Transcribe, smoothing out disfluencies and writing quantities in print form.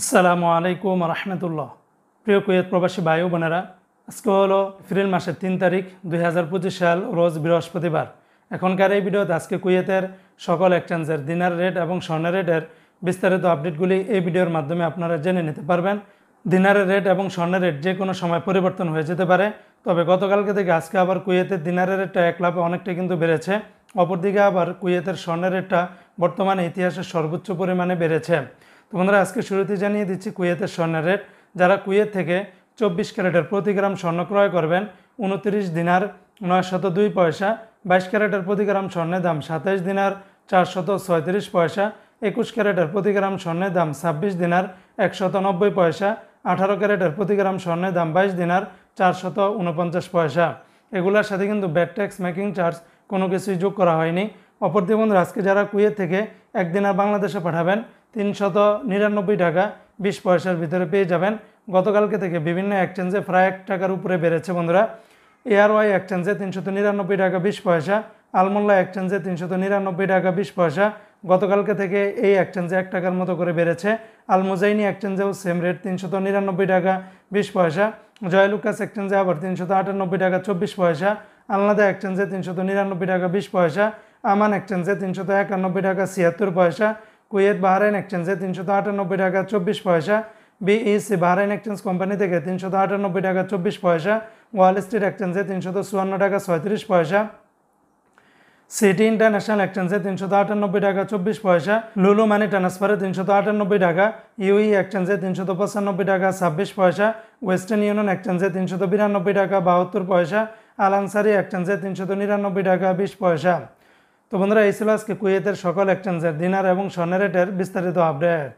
আসসালামু আলাইকুম রহমতুল্লাহ। প্রিয় কুয়েত প্রবাসী ভাই ও বোনেরা, আজকে হলো এপ্রিল মাসের 3 তারিখ 2025 সাল, রোজ বৃহস্পতিবার। এখনকার এই ভিডিওতে আজকে কুয়েতের সকল এক্সচেঞ্জের দিনার রেট এবং স্বর্ণের রেটের বিস্তারিত আপডেটগুলি এই ভিডিওর মাধ্যমে আপনারা জেনে নিতে পারবেন। দিনারের রেট এবং স্বর্ণের রেট যে কোনো সময় পরিবর্তন হয়ে যেতে পারে, তবে গতকালকে থেকে আজকে আবার কুয়েতের দিনারের রেটটা এক লাফে অনেকটা কিন্তু বেড়েছে। অপরদিকে আবার কুয়েতের স্বর্ণের রেটটা বর্তমানে ইতিহাসের সর্বোচ্চ পরিমাণে বেড়েছে। তো বন্ধুরা, আজকে শুরুতে জানিয়ে দিচ্ছি কুয়েতের স্বর্ণের রেট। যারা কুয়েত থেকে 24 ক্যারেটের প্রতি গ্রাম স্বর্ণ ক্রয় করবেন 29 দিনার 902 পয়সা, 22 ক্যারেটের প্রতি গ্রাম স্বর্ণের দাম 27 দিনার 436 পয়সা, 21 ক্যারেটের প্রতি গ্রাম স্বর্ণের দাম 26 দিনার 190 পয়সা, 18 ক্যারেটের প্রতি গ্রাম স্বর্ণের দাম 22 দিনার 449 পয়সা। এগুলোর সাথে কিন্তু ব্যাট ট্যাক্স, মেকিং চার্জ কোনো কিছুই যোগ করা হয়নি। অপরদিকে বন্ধুরা, আজকে যারা কুয়েত থেকে এক দিনার বাংলাদেশে পাঠাবেন 399 টাকা 20 পয়সার ভিতরে পেয়ে যাবেন। গতকালকে থেকে বিভিন্ন এক্সচেঞ্জে প্রায় 1 টাকার উপরে বেড়েছে বন্ধুরা। এআরওয়াই এক্সচেঞ্জে 399 টাকা 20 পয়সা, আলমোল্লা এক্সচেঞ্জে 399 টাকা 20 পয়সা। গতকালকে থেকে এই এক্সচেঞ্জে 1 টাকার মতো করে বেড়েছে। আলমুজাইনি এক্সচেঞ্জেও সেম রেট 399 টাকা 20 পয়সা। জয়লুকাস এক্সচেঞ্জে আবার 398 টাকা 24 পয়সা। আলনাদা এক্সচেঞ্জে 399 টাকা 20 পয়সা। আমান এক্সচেঞ্জে 391 টাকা 76 পয়সা। কুয়েত বাহরাইন এক্সচেঞ্জে 398 টাকা 24 পয়সা। বিইসি বাহরাইন এক্সচেঞ্জ কোম্পানি থেকে 398 টাকা 24 পয়সা। ওয়াল স্ট্রিট এক্সচেঞ্জে 354 টাকা 36 পয়সা। সিটি ইন্টারন্যাশনাল এক্সচেঞ্জে 398 টাকা 24 পয়সা। লুলু মানি ট্রান্সফারে 398 টাকা। ইউই এক্সচেঞ্জে 395 টাকা 26 পয়সা। ওয়েস্টার্ন ইউনিয়ন এক্সচেঞ্জে 392 টাকা 72 পয়সা। আল আনসারি এক্সচেঞ্জে 399 টাকা 20 পয়সা। তো বন্ধুরা, এই ছিল আজকে কুয়েতের সকল এক্সচেঞ্জের দিনার এবং স্বর্ণের রেটের বিস্তারিত আপডেট।